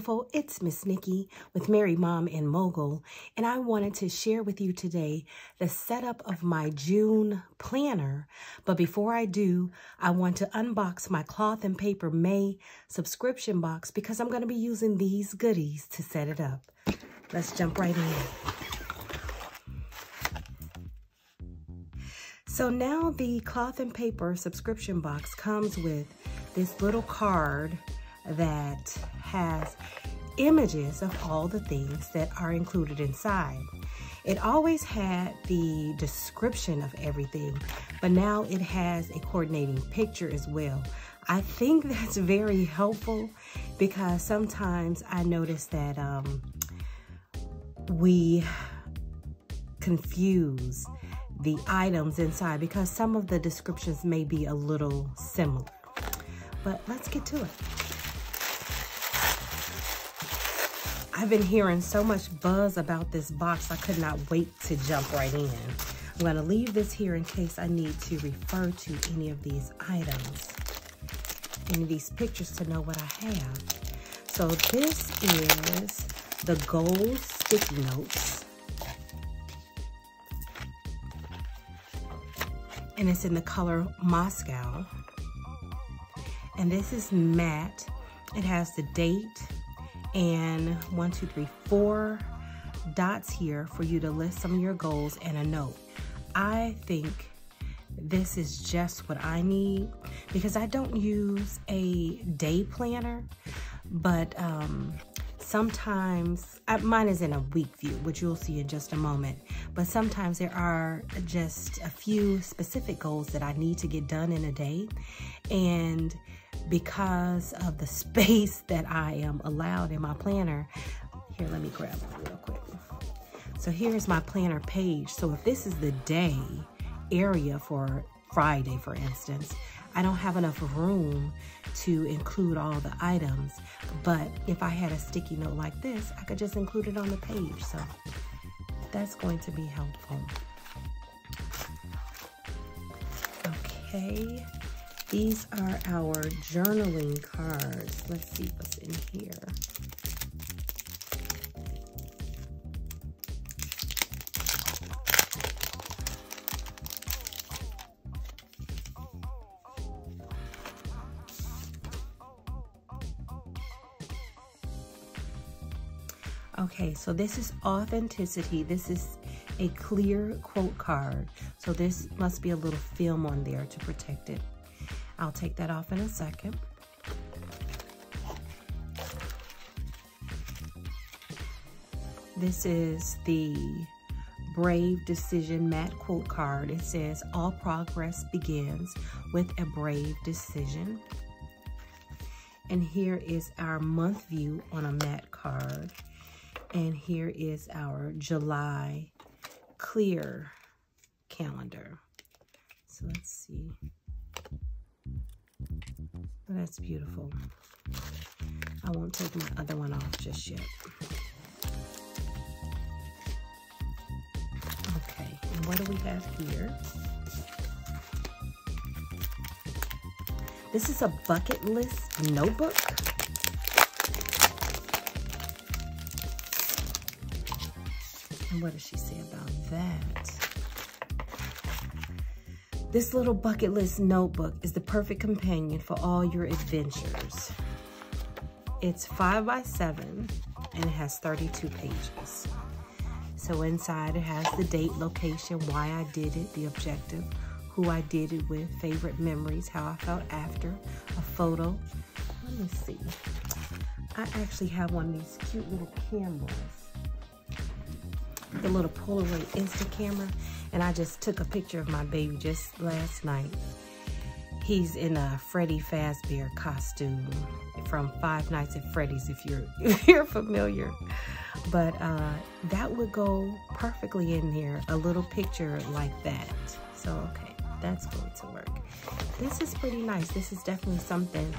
beautiful. It's Miss Nikki with Mary Mom and Mogul, and I wanted to share with you today the setup of my June planner. But before I do, I want to unbox my Cloth and Paper May subscription box because I'm going to be using these goodies to set it up. Let's jump right in. So now the Cloth and Paper subscription box comes with this little card that has images of all the things that are included inside. It always had the description of everything, but now it has a coordinating picture as well. I think that's very helpful because sometimes I notice that we confuse the items inside because some of the descriptions may be a little similar. But let's get to it. I've been hearing so much buzz about this box, I could not wait to jump right in. I'm going to leave this here in case I need to refer to any of these items, any of these pictures to know what I have. So this is the gold sticky notes. And it's in the color Moscow. And this is matte. It has the date and 1, 2, 3, 4 dots here for you to list some of your goals and a note. I think this is just what I need because I don't use a day planner, but sometimes, mine is in a week view, which you'll see in just a moment, but sometimes there are just a few specific goals that I need to get done in a day, and because of the space that I am allowed in my planner, here, let me grab it real quick. So here's my planner page. So if this is the day area for Friday, for instance, I don't have enough room to include all the items, but if I had a sticky note like this, I could just include it on the page. So that's going to be helpful. Okay. These are our journaling cards. Let's see what's in here. Okay, so this is authenticity. This is a clear quote card. So this must be a little film on there to protect it. I'll take that off in a second. This is the Brave Decision matte quote card. It says, all progress begins with a brave decision. And here is our month view on a matte card. And here is our July clear calendar. So let's see. That's beautiful. I won't take my other one off just yet. Okay, and what do we have here? This is a bucket list notebook. And what does she say about that? This little bucket list notebook is the perfect companion for all your adventures. It's 5 by 7 and it has 32 pages. So inside it has the date, location, why I did it, the objective, who I did it with, favorite memories, how I felt after, a photo. Let me see. I actually have one of these cute little cameras. The little Polaroid Insta camera, and I just took a picture of my baby just last night. He's in a Freddy Fazbear costume from Five Nights at Freddy's, if you're familiar. But that would go perfectly in there, a little picture like that. So okay, that's going to work. This is pretty nice. This is definitely something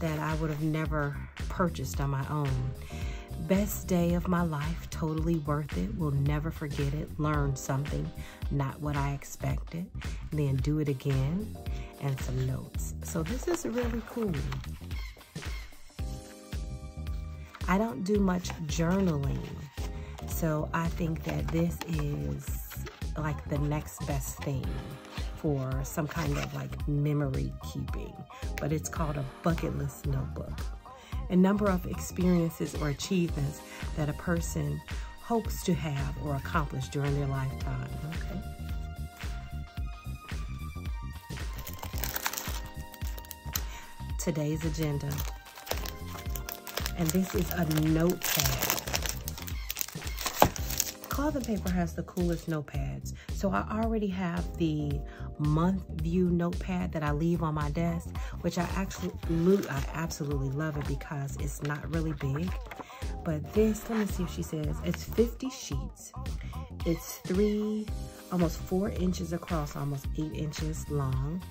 that I would have never purchased on my own. Best day of my life, totally worth it, will never forget it, learn something, not what I expected, then do it again, and some notes. So this is really cool. I don't do much journaling, so I think that this is like the next best thing for some kind of like memory keeping, but it's called a bucket list notebook. A number of experiences or achievements that a person hopes to have or accomplish during their lifetime. Okay. Today's agenda. And this is a notepad. Cloth and paper has the coolest notepads. So I already have the month view notepad that I leave on my desk, which I absolutely love it because it's not really big. But this, let me see if she says, it's 50 sheets. It's almost 4 inches across, almost 8 inches long.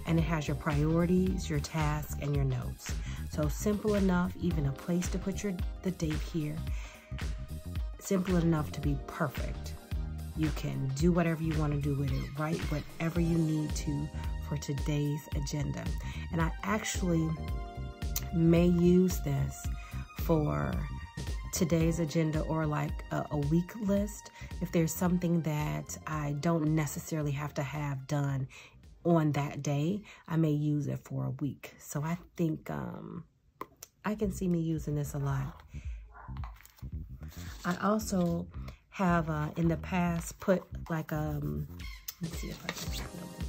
And it has your priorities, your tasks, and your notes. So simple enough, even a place to put the date here. Simple enough to be perfect. You can do whatever you want to do with it, write whatever you need to for today's agenda. And I actually may use this for today's agenda or like a week list. If there's something that I don't necessarily have to have done on that day, I may use it for a week. So I think I can see me using this a lot. I also have in the past put like let me see if I can pull it.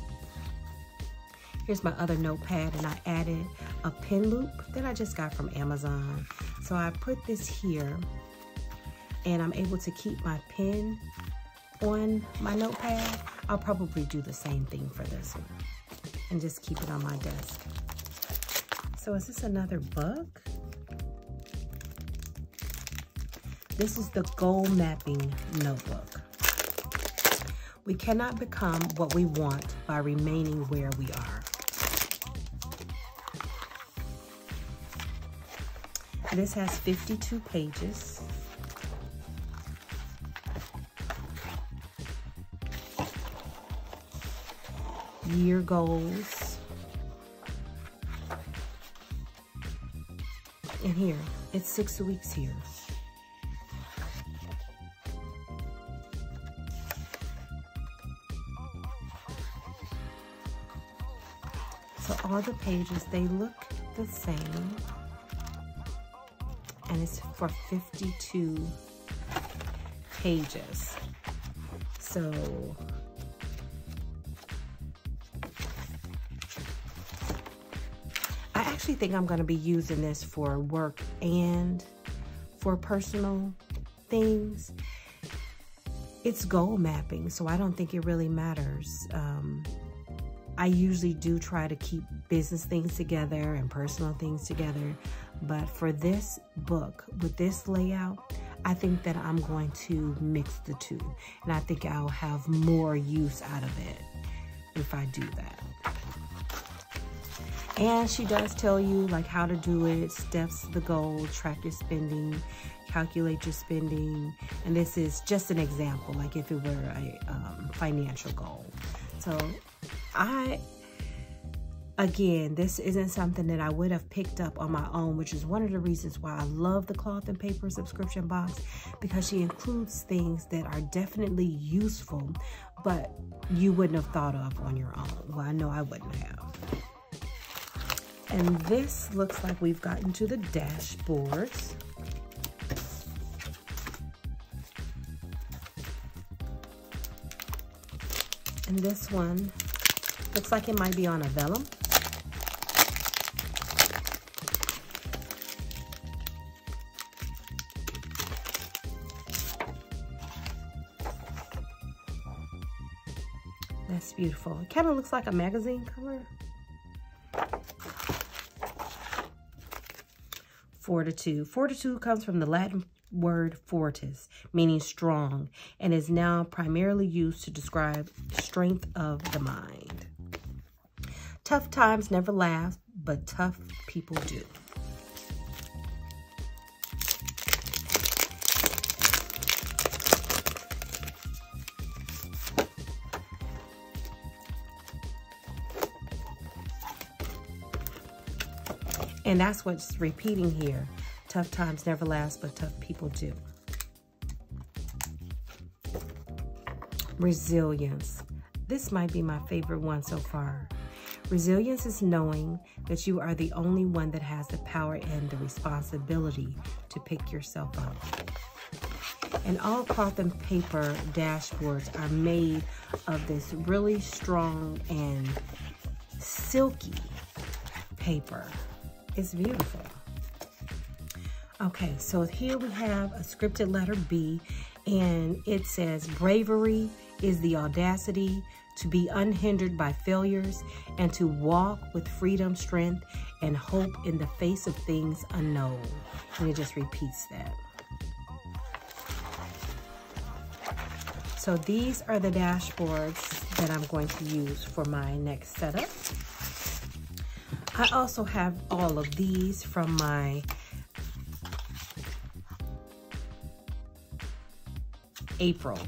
Here's my other notepad, and I added a pen loop that I just got from Amazon. So I put this here, and I'm able to keep my pen on my notepad. I'll probably do the same thing for this one and just keep it on my desk. So is this another book? This is the goal mapping notebook. We cannot become what we want by remaining where we are. This has 52 pages. Year goals. And here, it's 6 weeks here. So all the pages, they look the same. And it's for 52 pages. So I actually think I'm going to be using this for work and for personal things. It's goal mapping, so I don't think it really matters. I usually do try to keep business things together and personal things together. But for this book, with this layout, I think that I'm going to mix the two. And I think I'll have more use out of it if I do that. And she does tell you like how to do it, steps to the goal, track your spending, calculate your spending. And this is just an example, like if it were a financial goal. So again, this isn't something that I would have picked up on my own, which is one of the reasons why I love the Cloth and Paper subscription box, because she includes things that are definitely useful, but you wouldn't have thought of on your own. Well, I know I wouldn't have. And this looks like we've gotten to the dashboards. And this one looks like it might be on a vellum. That's beautiful. It kind of looks like a magazine cover. Fortitude. Fortitude comes from the Latin word fortis, meaning strong, and is now primarily used to describe strength of the mind. Tough times never last, but tough people do. And that's what's repeating here. Tough times never last, but tough people do. Resilience. This might be my favorite one so far. Resilience is knowing that you are the only one that has the power and the responsibility to pick yourself up. And all cloth and paper dashboards are made of this really strong and silky paper. It's beautiful. Okay, so here we have a scripted letter B, and it says, bravery is the audacity to be unhindered by failures and to walk with freedom, strength, and hope in the face of things unknown. And it just repeats that. So these are the dashboards that I'm going to use for my next setup. I also have all of these from my April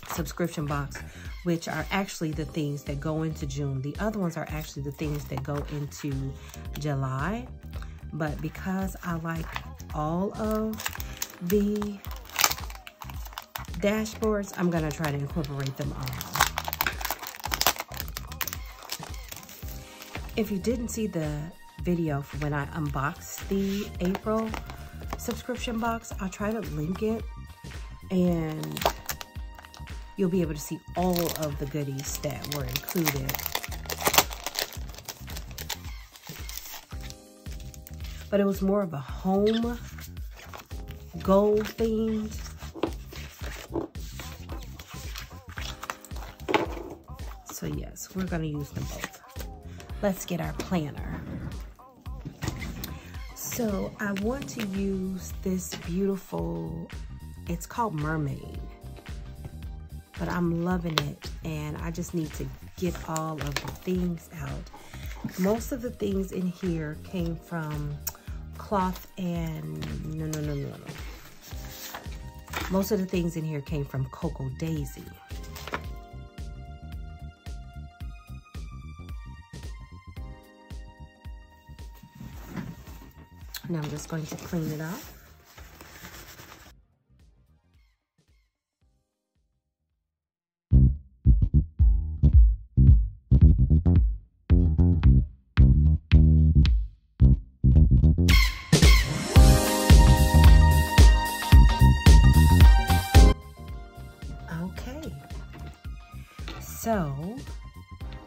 subscription box, which are actually the things that go into June. The other ones are actually the things that go into July. But because I like all of the dashboards, I'm gonna try to incorporate them all. If you didn't see the video for when I unboxed the April subscription box, I'll try to link it, and you'll be able to see all of the goodies that were included. But it was more of a home gold themed. So yes, we're gonna use them both. Let's get our planner. So I want to use this beautiful, it's called Mermaid, but I'm loving it, and I just need to get all of the things out. Most of the things in here came from cloth and, no. Most of the things in here came from Cocoa Daisy. Now I'm just going to clean it up. Okay, so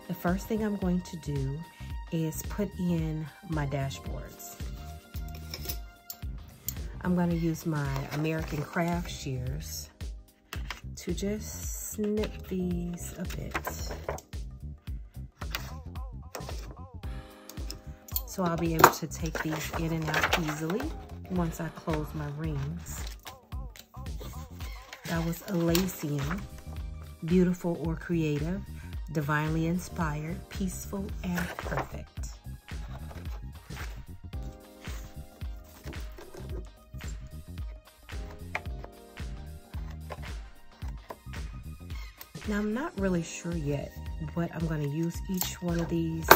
the first thing I'm going to do is put in my dashboards. I'm going to use my American craft shears to just snip these a bit. So I'll be able to take these in and out easily once I close my rings. That was Elysian, beautiful or creative, divinely inspired, peaceful, and perfect. Now I'm not really sure yet what I'm going to use each one of these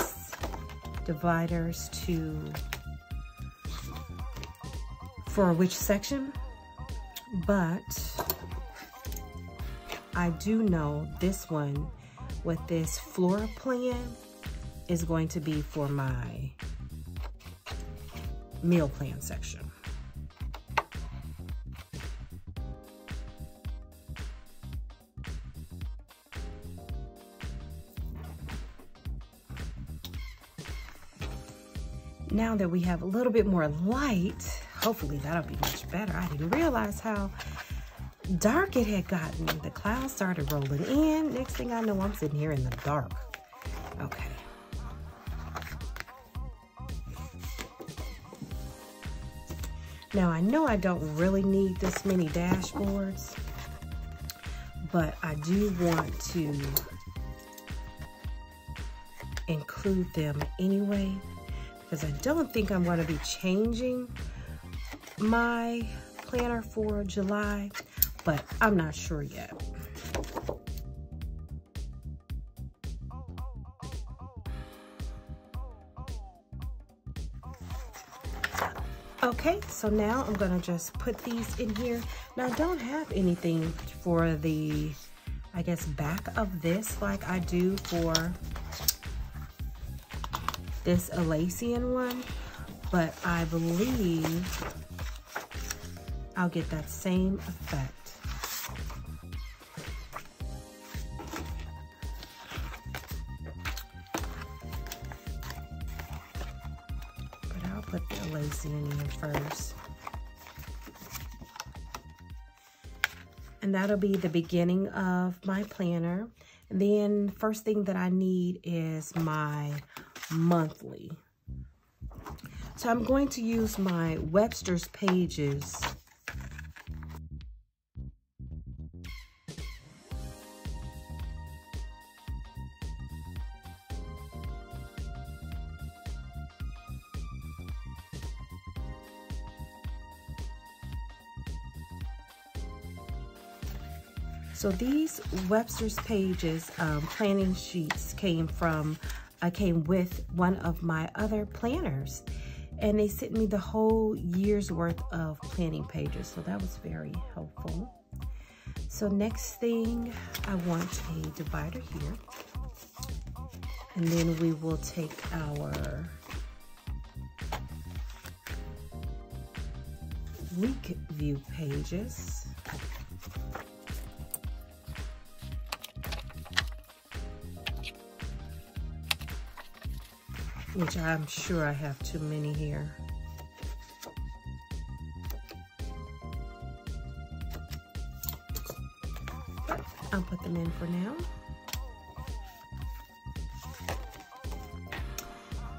dividers for which section, but I do know this one with this floor plan is going to be for my meal plan section. Now that we have a little bit more light, hopefully that'll be much better. I didn't realize how dark it had gotten. The clouds started rolling in. Next thing I know, I'm sitting here in the dark. Okay. Now I know I don't really need this many dashboards, but I do want to include them anyway, because I don't think I'm going to be changing my planner for July, but I'm not sure yet. Okay, so now I'm gonna just put these in here. Now I don't have anything for the, I guess, back of this like I do for this Elysian one, but I believe I'll get that same effect. But I'll put the Elysian in first. And that'll be the beginning of my planner. And then first thing that I need is my monthly. So I'm going to use my Webster's Pages. So these Webster's Pages planning sheets came with one of my other planners, and they sent me the whole year's worth of planning pages, so that was very helpful. So next thing, I want a divider here, and then we will take our week view pages. Which I'm sure I have too many here. But I'll put them in for now.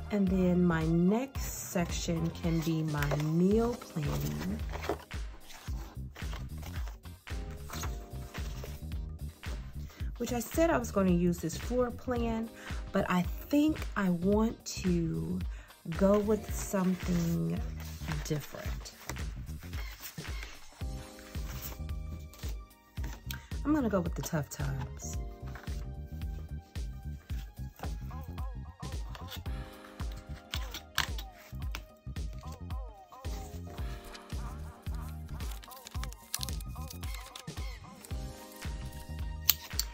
And then my next section can be my meal planning. Which I said I was going to use this floor plan, but I think I want to go with something different. I'm going to go with the Tough Times.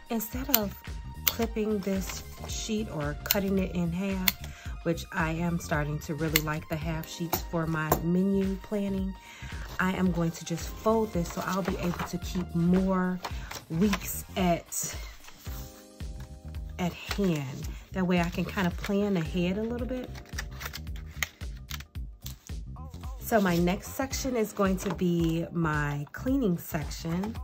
Instead of clipping this sheet or cutting it in half, which I am starting to really like the half sheets for my menu planning, I am going to just fold this so I'll be able to keep more weeks at hand. That way I can kind of plan ahead a little bit. So my next section is going to be my cleaning section.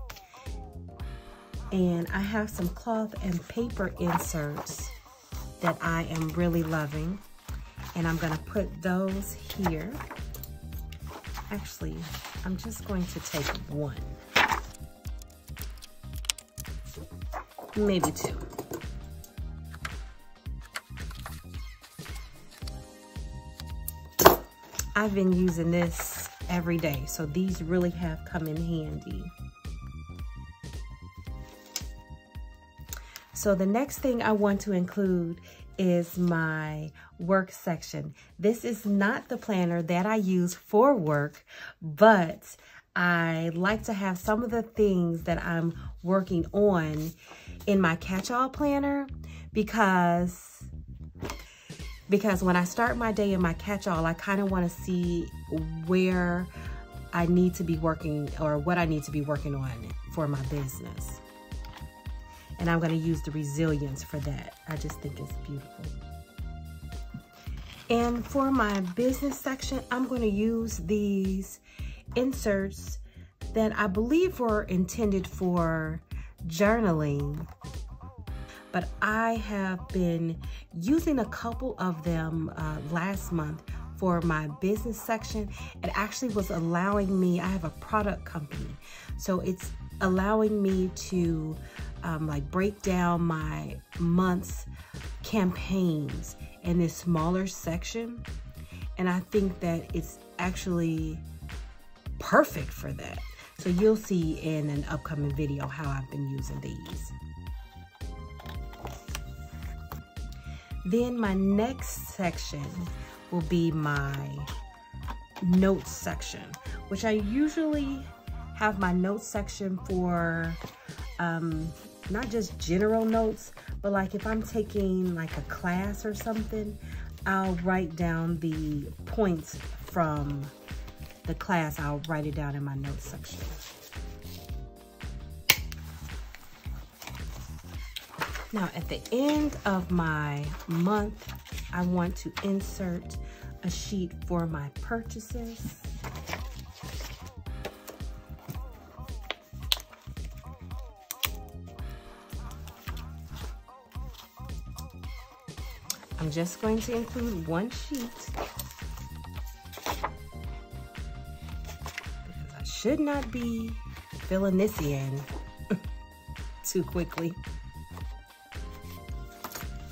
And I have some cloth and paper inserts that I am really loving. And I'm gonna put those here. Actually, I'm just going to take one. Maybe two. I've been using this every day, so these really have come in handy. So the next thing I want to include is my work section. This is not the planner that I use for work, but I like to have some of the things that I'm working on in my catch-all planner because when I start my day in my catch-all, I kind of want to see where I need to be working or what I need to be working on for my business. And I'm going to use the resilience for that. I just think it's beautiful. And for my business section, I'm going to use these inserts that I believe were intended for journaling. But I have been using a couple of them last month for my business section. It actually was allowing me, I have a product company, so it's allowing me to like break down my month's campaigns in this smaller section. And I think that it's actually perfect for that. So you'll see in an upcoming video how I've been using these. Then my next section will be my notes section, which I usually have my notes section for not just general notes, but like if I'm taking like a class or something, I'll write down the points from the class. I'll write it down in my notes section. Now at the end of my month, I want to insert a sheet for my purchases. I'm just going to include one sheet because I should not be filling this in too quickly.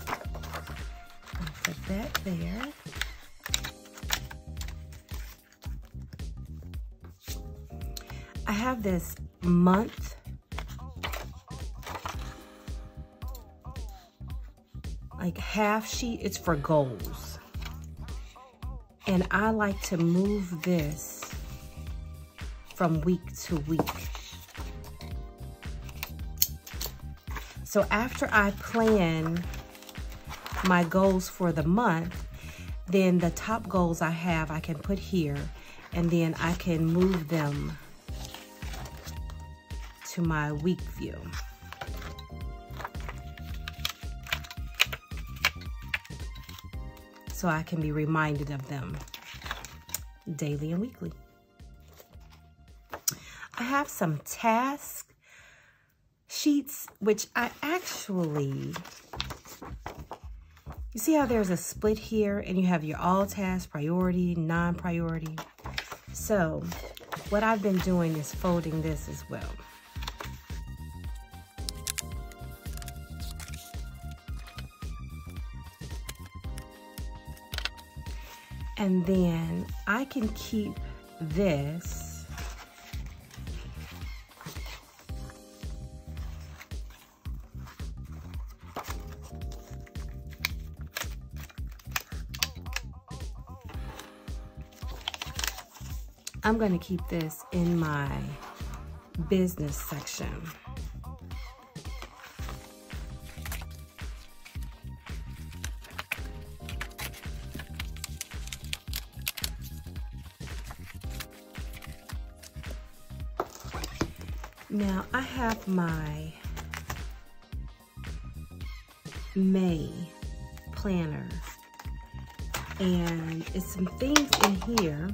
I'll put that there. I have this month like half sheet. It's for goals, and I like to move this from week to week. So after I plan my goals for the month, then the top goals I have I can put here, and then I can move them to my week view. So I can be reminded of them daily and weekly. I have some task sheets, which I actually, you see how there's a split here and you have your all tasks, priority, non-priority. So what I've been doing is folding this as well. And then I can keep this I'm going to keep this in my business section. Now I have my May planner, and it's some things in here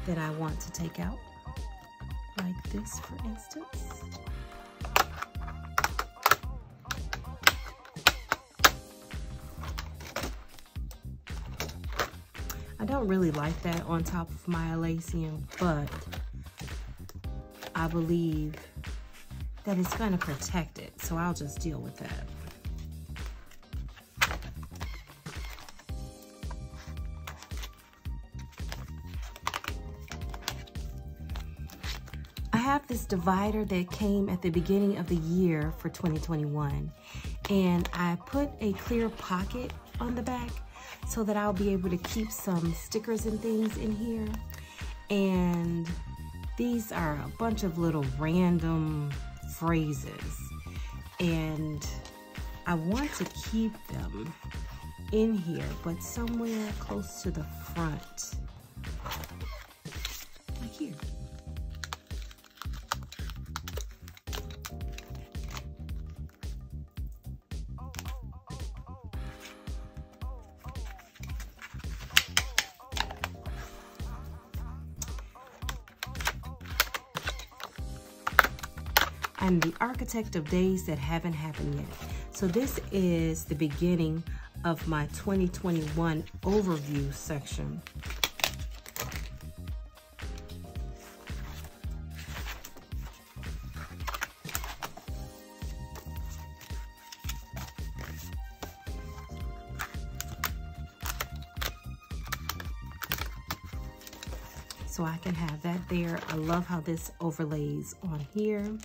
that I want to take out, like this for instance. I don't really like that on top of my Elysium, but I believe that it's going to protect it, so I'll just deal with that. I have this divider that came at the beginning of the year for 2021, and I put a clear pocket on the back so that I'll be able to keep some stickers and things in here. And these are a bunch of little random phrases, and I want to keep them in here, but somewhere close to the front, like here. I'm the architect of days that haven't happened yet. So this is the beginning of my 2021 overview section. So I can have that there. I love how this overlays on here.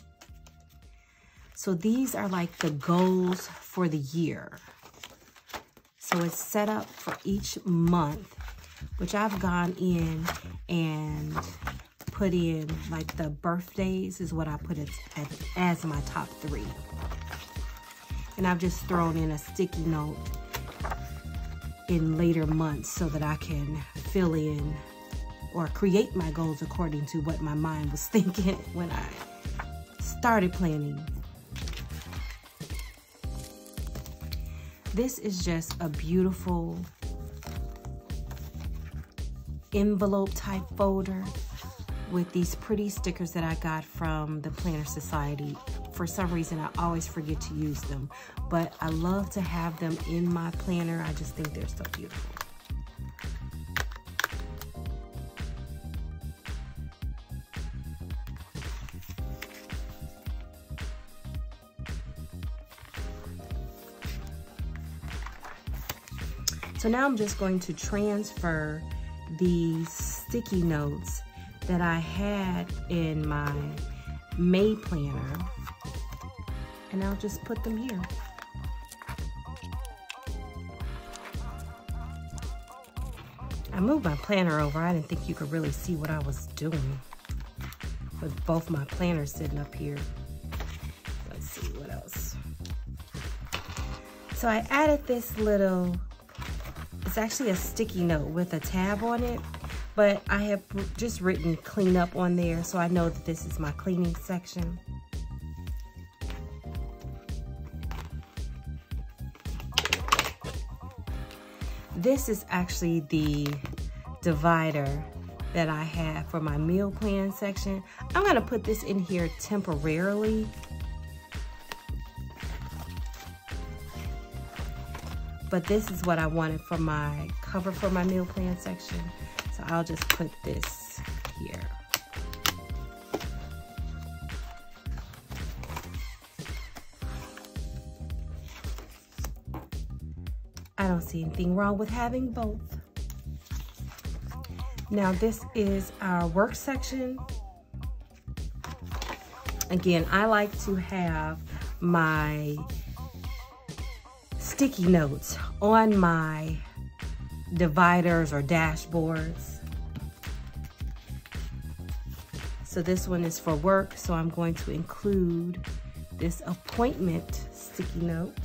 So these are like the goals for the year. So it's set up for each month, which I've gone in and put in like the birthdays is what I put it as my top 3. And I've just thrown in a sticky note in later months so that I can fill in or create my goals according to what my mind was thinking when I started planning. This is just a beautiful envelope type folder with these pretty stickers that I got from the Planner Society. For some reason, I always forget to use them, but I love to have them in my planner. I just think they're so beautiful. So now I'm just going to transfer these sticky notes that I had in my May planner, and I'll just put them here. I moved my planner over. I didn't think you could really see what I was doing with both my planners sitting up here. Let's see what else. So I added this little, it's actually a sticky note with a tab on it, but I have just written clean up on there, so I know that this is my cleaning section. This is actually the divider that I have for my meal plan section. I'm gonna put this in here temporarily. But this is what I wanted for my cover for my meal plan section. So I'll just put this here. I don't see anything wrong with having both. Now this is our work section. Again, I like to have my sticky notes on my dividers or dashboards. So this one is for work, so I'm going to include this appointment sticky note.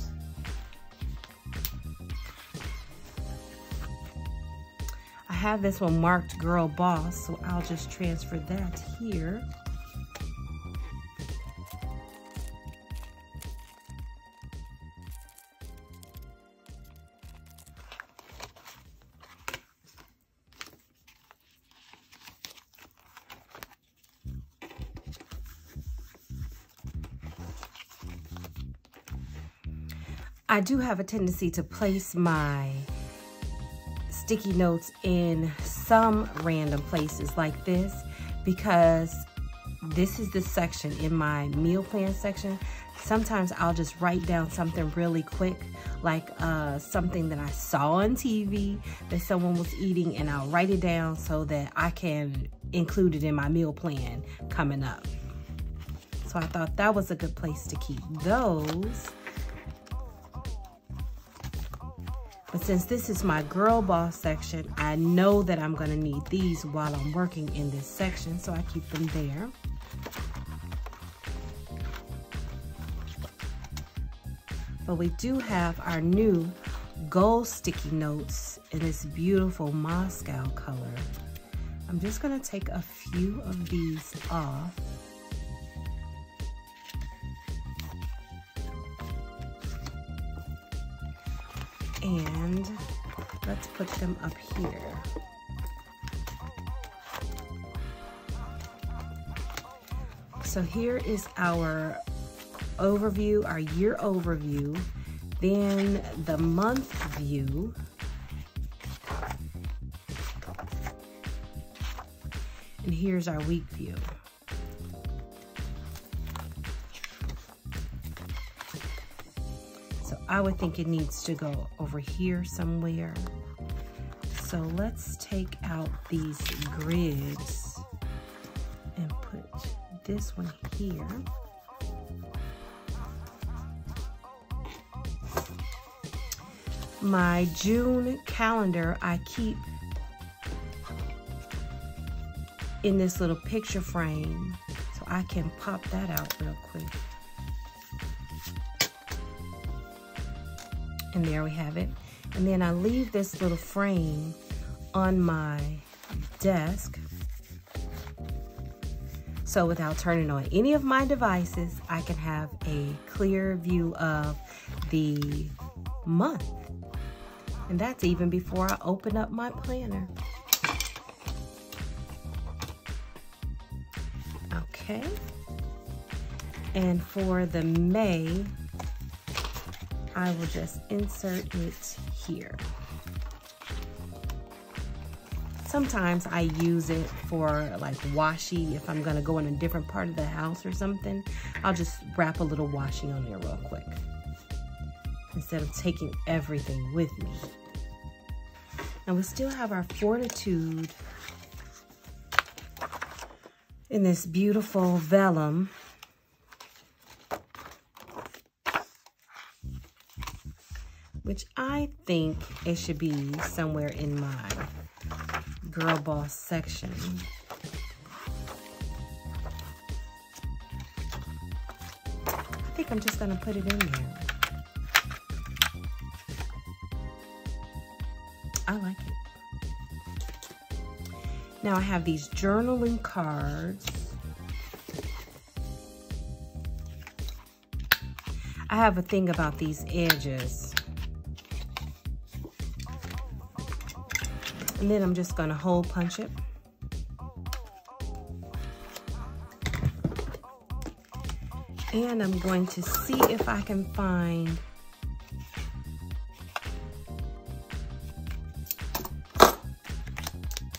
I have this one marked Girl Boss, so I'll just transfer that here. I do have a tendency to place my sticky notes in some random places like this, because this is the section in my meal plan section. Sometimes I'll just write down something really quick, like something that I saw on TV that someone was eating, and I'll write it down so that I can include it in my meal plan coming up. So I thought that was a good place to keep those. But since this is my Girl Boss section, I know that I'm gonna need these while I'm working in this section, so I keep them there. But we do have our new gold sticky notes in this beautiful Moscow color. I'm just gonna take a few of these off. And let's put them up here. So here is our overview, our year overview, then the month view, and here's our week view. I would think it needs to go over here somewhere. So let's take out these grids and put this one here. My June calendar I keep in this little picture frame, so I can pop that out real quick. And there we have it. And then I leave this little frame on my desk, so without turning on any of my devices, I can have a clear view of the month. And that's even before I open up my planner. Okay. And for the May, I will just insert it here. Sometimes I use it for like washi. If I'm gonna go in a different part of the house or something, I'll just wrap a little washi on there real quick, instead of taking everything with me. And we still have our Fortitude in this beautiful vellum. Which I think it should be somewhere in my Girl Boss section. I think I'm just gonna put it in there. I like it. Now I have these journaling cards. I have a thing about these edges. And then I'm just gonna hole punch it. And I'm going to see if I can find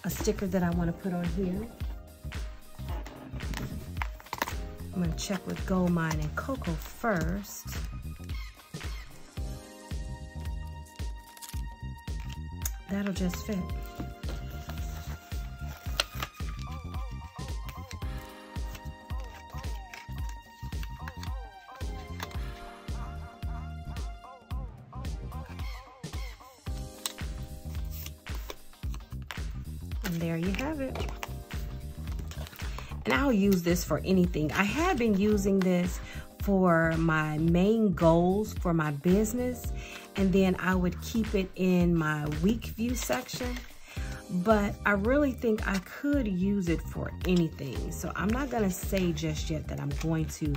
a sticker that I want to put on here. I'm gonna check with Gold Mine and Cocoa first. That'll just fit. And there you have it. And I'll use this for anything. I have been using this for my main goals for my business, and then I would keep it in my week view section. But I really think I could use it for anything. So I'm not gonna say just yet that I'm going to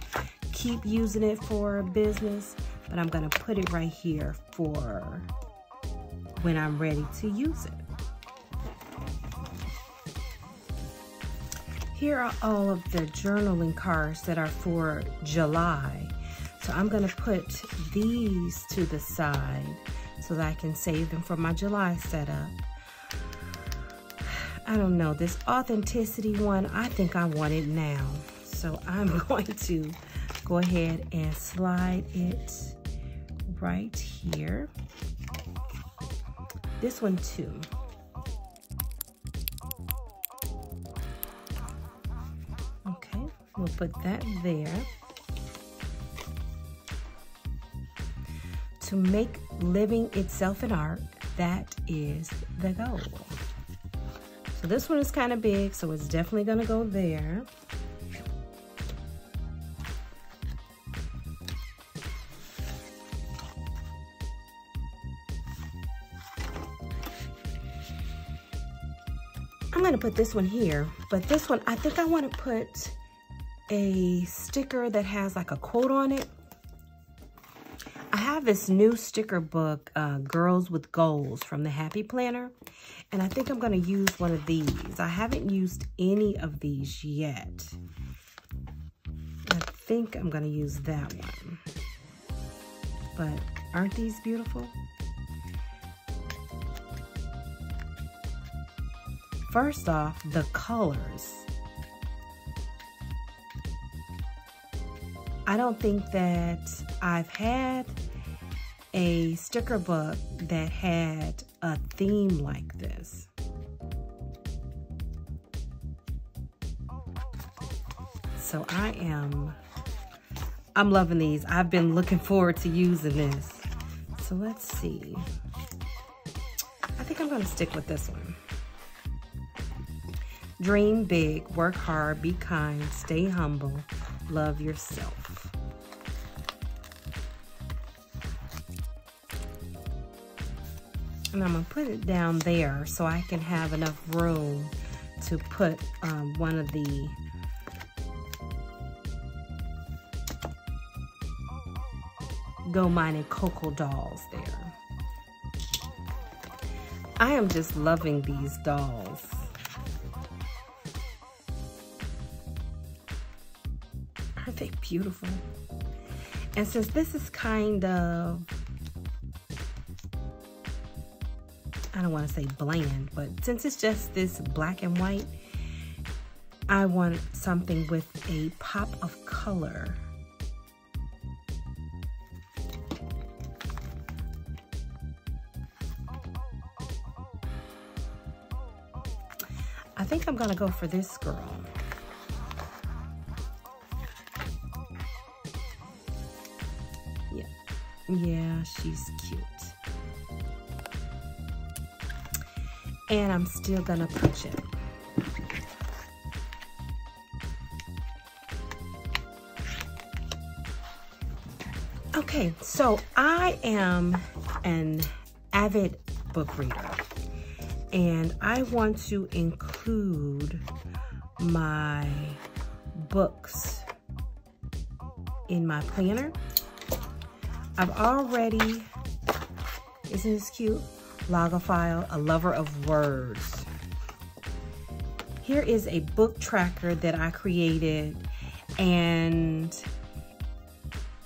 keep using it for business, but I'm gonna put it right here for when I'm ready to use it. Here are all of the journaling cards that are for July. So I'm gonna put these to the side so that I can save them for my July setup. I don't know, this authenticity one, I think I want it now. So I'm going to go ahead and slide it right here. This one too. Okay, we'll put that there. To make living itself an art, that is the goal. So this one is kind of big, so it's definitely gonna go there. I'm gonna put this one here, but this one, I think I wanna put a sticker that has like a quote on it. I have this new sticker book, Girls with Goals from the Happy Planner, and I think I'm gonna use one of these. I haven't used any of these yet. I think I'm gonna use that one. But aren't these beautiful? First off, the colors. I don't think that I've had a sticker book that had a theme like this. So I'm loving these. I've been looking forward to using this. So let's see. I think I'm gonna stick with this one. Dream big, work hard, be kind, stay humble, love yourself. And I'm gonna put it down there so I can have enough room to put one of the Go Mining Cocoa dolls there. I am just loving these dolls. Aren't they beautiful? And since this is kind of, I don't want to say bland, but since it's just this black and white, I want something with a pop of color. I think I'm gonna go for this girl. Yeah, she's cute. And I'm still gonna punch it. Okay, so I am an avid book reader, and I want to include my books in my planner. I've already, isn't this cute? Logophile, a lover of words. Here is a book tracker that I created, and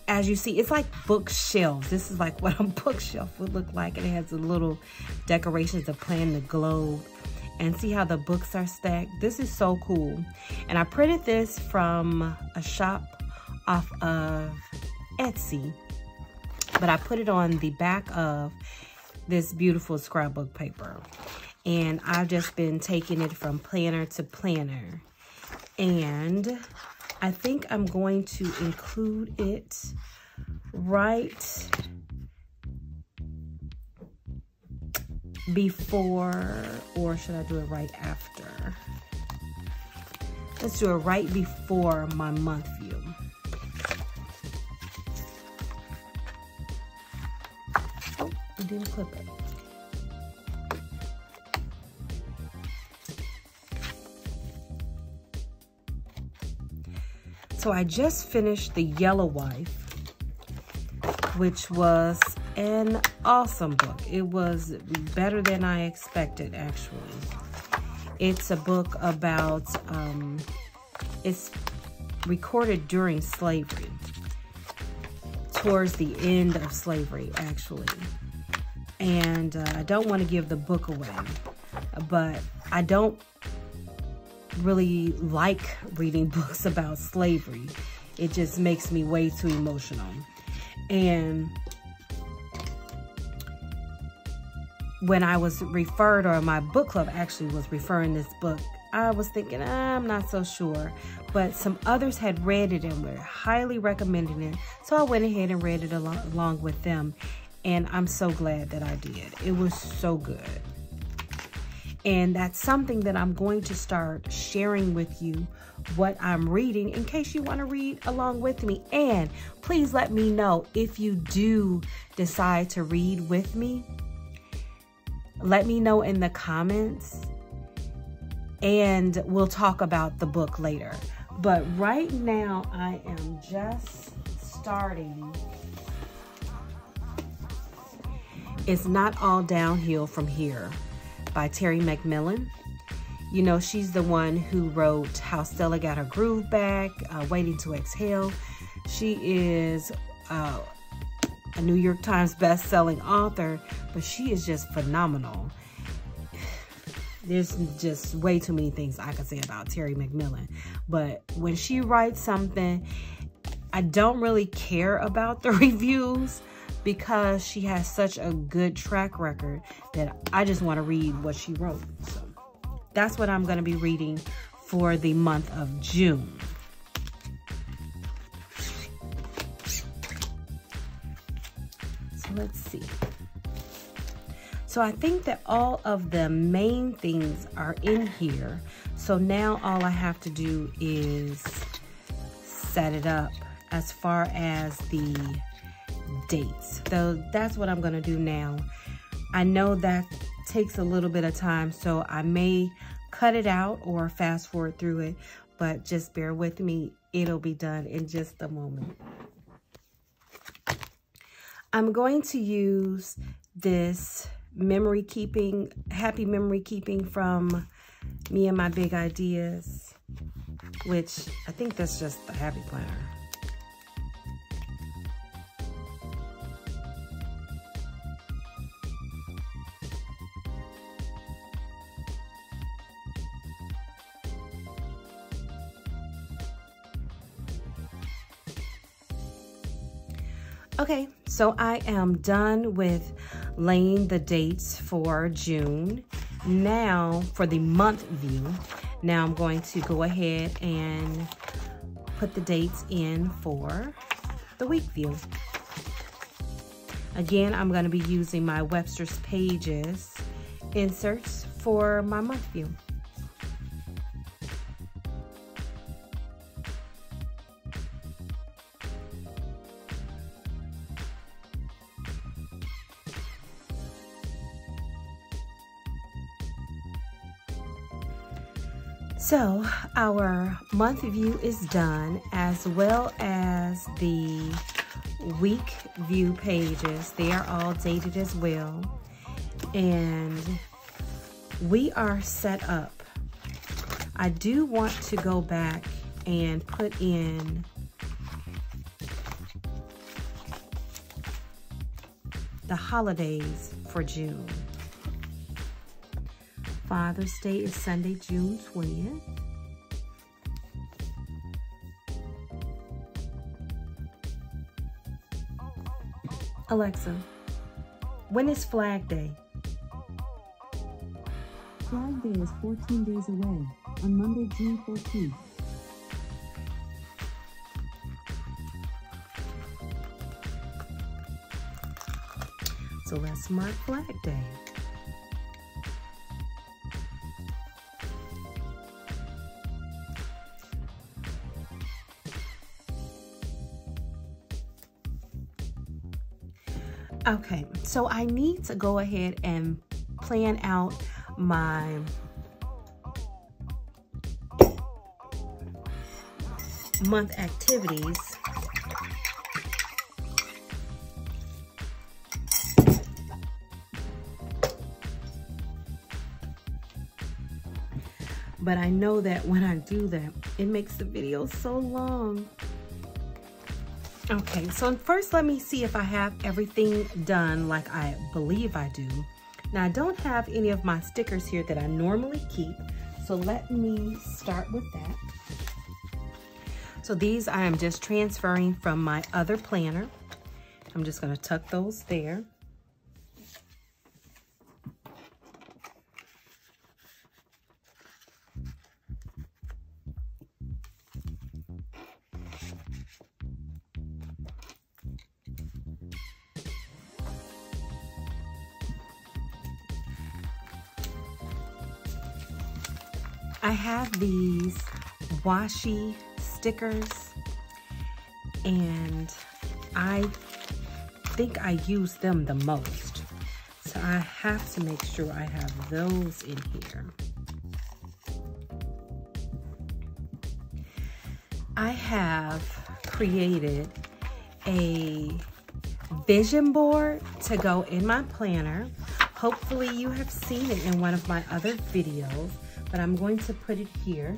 as you see, it's like bookshelves. This is like what a bookshelf would look like, and it has the little decorations of playing the globe. And see how the books are stacked? This is so cool. And I printed this from a shop off of Etsy, but I put it on the back of this beautiful scrapbook paper. And I've just been taking it from planner to planner. And I think I'm going to include it right before, or should I do it right after? Let's do it right before my month view. Oh, I didn't clip it. So I just finished The Yellow Wife, which was an awesome book. It was better than I expected, actually. It's a book about, it's recorded during slavery, towards the end of slavery, actually. And I don't want to give the book away, but I don't really like reading books about slavery. It just makes me way too emotional. And when I was referred, or my book club actually was referring this book, I was thinking, I'm not so sure. But some others had read it and were highly recommending it. So I went ahead and read it along with them. And I'm so glad that I did. It was so good. And that's something that I'm going to start sharing with you, what I'm reading, in case you want to read along with me. And please let me know if you do decide to read with me. Let me know in the comments, and we'll talk about the book later. But right now, I am just starting It's Not All Downhill From Here by Terry McMillan. You know, she's the one who wrote How Stella Got Her Groove Back, Waiting to Exhale. She is a New York Times best-selling author, but she is just phenomenal. There's just way too many things I could say about Terry McMillan. But when she writes something, I don't really care about the reviews because she has such a good track record that I just want to read what she wrote. So that's what I'm going to be reading for the month of June. So let's see. So I think that all of the main things are in here. So now all I have to do is set it up as far as the dates. So that's what I'm gonna do now. I know that takes a little bit of time, so I may cut it out or fast forward through it, but just bear with me. It'll be done in just a moment. I'm going to use this happy memory keeping from Me and My Big Ideas, which I think that's just the happy planner. Okay, so I am done with laying the dates for June. Now for the month view, now I'm going to go ahead and put the dates in for the week view. Again, I'm going to be using my Webster's Pages inserts for my month view. So our month view is done, as well as the week view pages. They are all dated as well. And we are set up. I do want to go back and put in the holidays for June. Father's Day is Sunday, June 20th. Alexa, when is Flag Day? Flag Day is 14 days away, on Monday, June 14th. So let's mark Flag Day. Okay, so I need to go ahead and plan out my month activities. But I know that when I do that, it makes the video so long. Okay, so first let me see if I have everything done like I believe I do. Now I don't have any of my stickers here that I normally keep, so let me start with that. So these I am just transferring from my other planner. I'm just going to tuck those there. I have these washi stickers, and I think I use them the most. So I have to make sure I have those in here. I have created a vision board to go in my planner. Hopefully you have seen it in one of my other videos, but I'm going to put it here.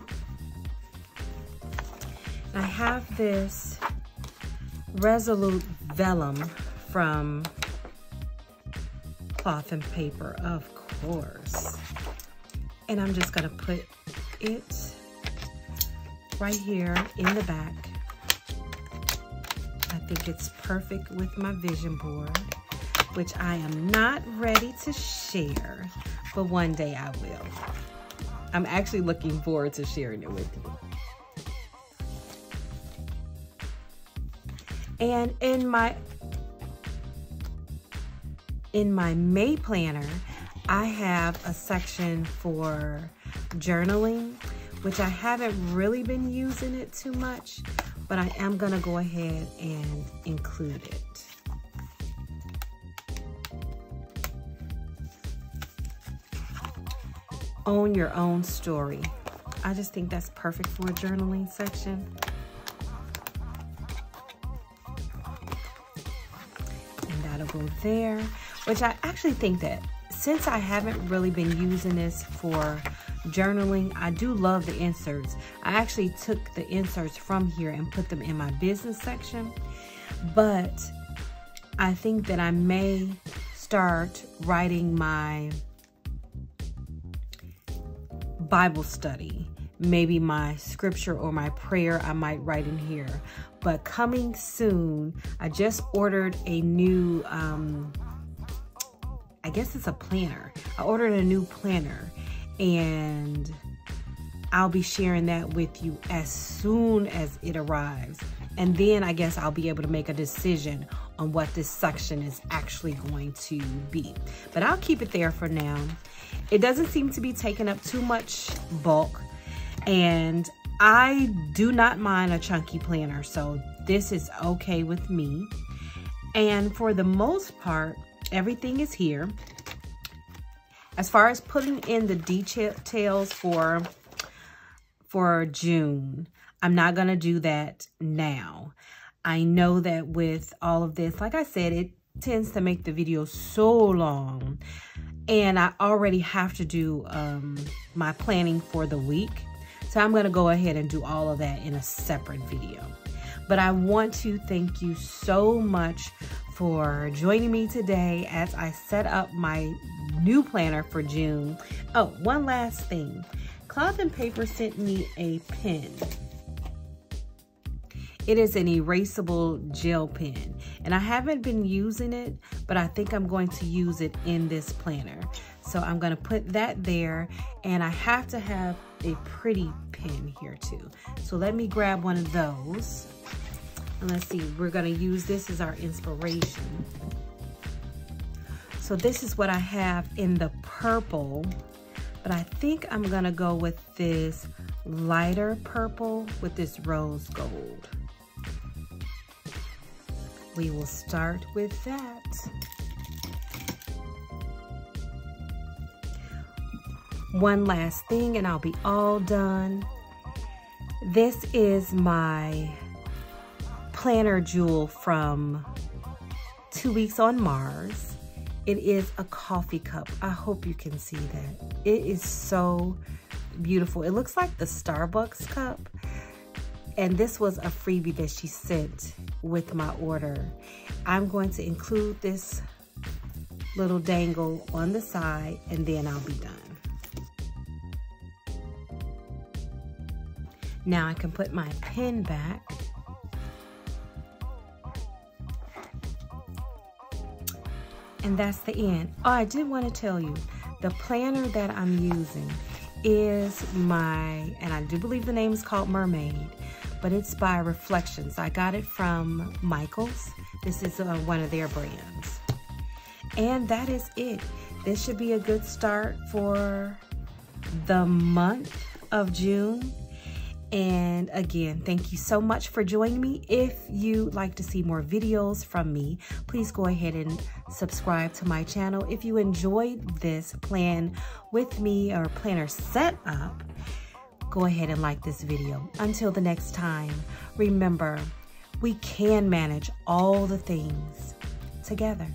I have this Resolute Vellum from Cloth and Paper, of course. And I'm just gonna put it right here in the back. I think it's perfect with my vision board, which I am not ready to share, but one day I will. I'm actually looking forward to sharing it with you. And in my May planner, I have a section for journaling, which I haven't really been using it too much, but I am gonna go ahead and include it. Own your own story. I just think that's perfect for a journaling section. And that'll go there, which I actually think that since I haven't really been using this for journaling, I do love the inserts. I actually took the inserts from here and put them in my business section, but I think that I may start writing my Bible study, maybe my scripture or my prayer I might write in here. But coming soon, I just ordered a new, I guess it's a planner. I ordered a new planner, and I'll be sharing that with you as soon as it arrives. And then I guess I'll be able to make a decision on what this section is actually going to be. But I'll keep it there for now. It doesn't seem to be taking up too much bulk, and I do not mind a chunky planner, so this is okay with me. And for the most part, everything is here. As far as putting in the details for June, I'm not gonna do that now. I know that with all of this, like I said, it tends to make the video so long, and I already have to do my planning for the week. So I'm gonna go ahead and do all of that in a separate video. But I want to thank you so much for joining me today as I set up my new planner for June. Oh, one last thing. Cloth and Paper sent me a pen. It is an erasable gel pen, and I haven't been using it, but I think I'm going to use it in this planner. So I'm going to put that there, and I have to have a pretty pen here too. So let me grab one of those. And let's see, we're going to use this as our inspiration. So this is what I have in the purple, but I think I'm going to go with this lighter purple with this rose gold. We will start with that. One last thing and I'll be all done. This is my planner jewel from 2 Weeks on Mars. It is a coffee cup. I hope you can see that. It is so beautiful. It looks like the Starbucks cup. And this was a freebie that she sent with my order. I'm going to include this little dangle on the side, and then I'll be done. Now I can put my pen back. And that's the end. Oh, I did want to tell you, the planner that I'm using is and I do believe the name is called Mermaid, but it's by Reflections. I got it from Michael's. This is one of their brands. And that is it. This should be a good start for the month of June. And again, thank you so much for joining me. If you'd like to see more videos from me, please go ahead and subscribe to my channel. If you enjoyed this plan with me or planner setup, go ahead and like this video. Until the next time, remember, we can manage all the things together.